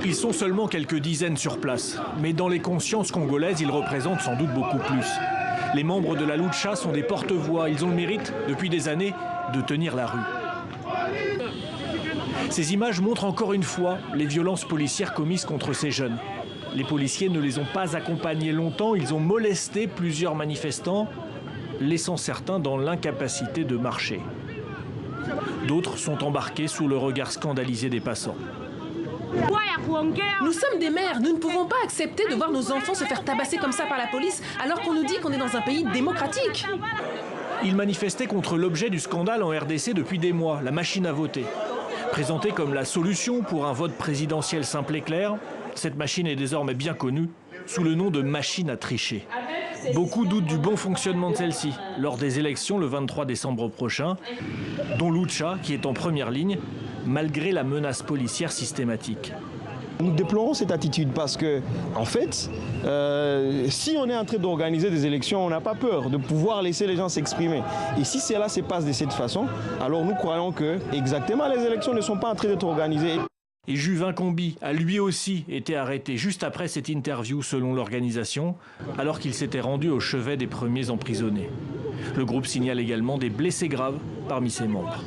Ils sont seulement quelques dizaines sur place, mais dans les consciences congolaises, ils représentent sans doute beaucoup plus. Les membres de la Lucha sont des porte-voix. Ils ont le mérite, depuis des années, de tenir la rue. Ces images montrent encore une fois les violences policières commises contre ces jeunes. Les policiers ne les ont pas accompagnés longtemps, ils ont molesté plusieurs manifestants, laissant certains dans l'incapacité de marcher. D'autres sont embarqués sous le regard scandalisé des passants. Nous sommes des mères, nous ne pouvons pas accepter de voir nos enfants se faire tabasser comme ça par la police alors qu'on nous dit qu'on est dans un pays démocratique. Ils manifestaient contre l'objet du scandale en RDC depuis des mois, la machine à voter. Présentée comme la solution pour un vote présidentiel simple et clair, cette machine est désormais bien connue sous le nom de machine à tricher. Beaucoup doutent du bon fonctionnement de celle-ci lors des élections le 23 décembre prochain, dont Lucha qui est en première ligne, malgré la menace policière systématique. Nous déplorons cette attitude parce que, en fait, si on est en train d'organiser des élections, on n'a pas peur de pouvoir laisser les gens s'exprimer. Et si cela se passe de cette façon, alors nous croyons que, exactement, les élections ne sont pas en train d'être organisées. Et Juvin Combi a lui aussi été arrêté juste après cette interview selon l'organisation, alors qu'il s'était rendu au chevet des premiers emprisonnés. Le groupe signale également des blessés graves parmi ses membres.